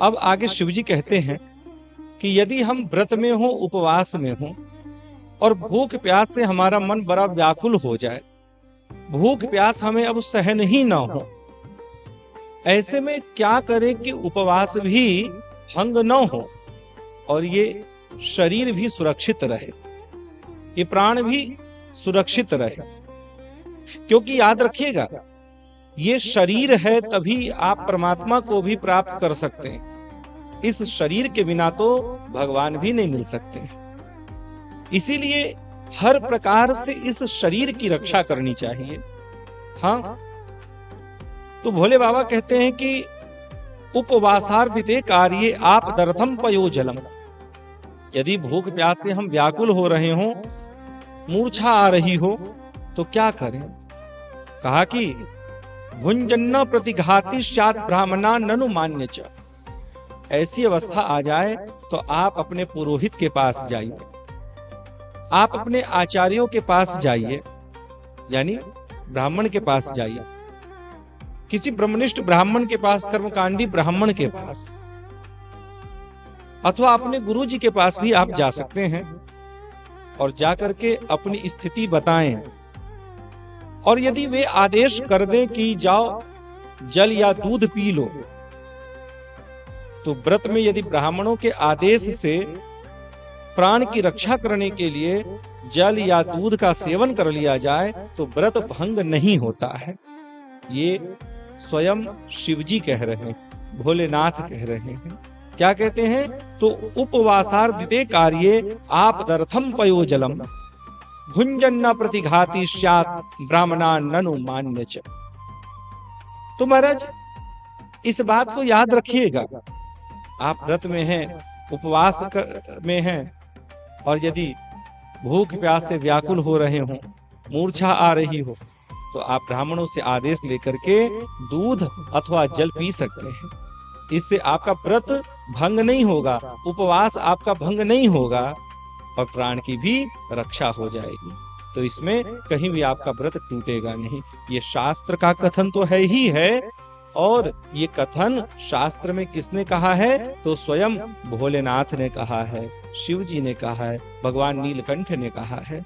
अब आगे शिव जी कहते हैं कि यदि हम व्रत में हो, उपवास में हो और भूख प्यास से हमारा मन बड़ा व्याकुल हो जाए, भूख प्यास हमें अब सहन ही ना हो, ऐसे में क्या करें कि उपवास भी भंग न हो और ये शरीर भी सुरक्षित रहे, ये प्राण भी सुरक्षित रहे। क्योंकि याद रखिएगा, ये शरीर है तभी आप परमात्मा को भी प्राप्त कर सकते हैं। इस शरीर के बिना तो भगवान भी नहीं मिल सकते। इसीलिए हर प्रकार से इस शरीर की रक्षा करनी चाहिए। हाँ, तो भोले बाबा कहते हैं कि उपवासार्थिते कार्ये आपदर्थम पयोजलम। यदि भूख प्यास से हम व्याकुल हो रहे हो, मूर्छा आ रही हो, तो क्या करें? कहा कि भुंजन्न प्रतिघाती स्यात् ब्राह्मणा ननु मान्य च। ऐसी अवस्था आ जाए तो आप अपने पुरोहित के पास जाइए, आप अपने आचार्यों के पास जाइए, यानी ब्राह्मण के पास जाइए, किसी ब्रह्मनिष्ठ ब्राह्मण के पास, कर्मकांडी ब्राह्मण के पास, अथवा अपने गुरु जी के पास भी आप जा सकते हैं और जाकर के अपनी स्थिति बताएं। और यदि वे आदेश कर दें कि जाओ जल या दूध पी लो, तो व्रत में यदि ब्राह्मणों के आदेश से प्राण की रक्षा करने के लिए जल या दूध का सेवन कर लिया जाए तो व्रत भंग नहीं होता है। ये स्वयं शिवजी कह रहे हैं, भोलेनाथ कह रहे हैं। क्या कहते हैं? तो उपवासार्थिते कार्ये आपदर्थम पयोजलम भुंजन्न प्रतिघाती स्यात् ब्राह्मणा ननु मान्य च। तो महाराज इस बात को याद रखिएगा, आप व्रत में हैं, उपवास में हैं, और यदि भूख प्यास से व्याकुल हो रहे हो, मूर्छा आ रही हो, तो आप ब्राह्मणों से आदेश लेकर के दूध अथवा जल पी सकते हैं। इससे आपका व्रत भंग नहीं होगा, उपवास आपका भंग नहीं होगा और प्राण की भी रक्षा हो जाएगी। तो इसमें कहीं भी आपका व्रत टूटेगा नहीं। ये शास्त्र का कथन तो है ही है, और ये कथन शास्त्र में किसने कहा है? तो स्वयं भोलेनाथ ने कहा है, शिव जी ने कहा है, भगवान नीलकंठ ने कहा है।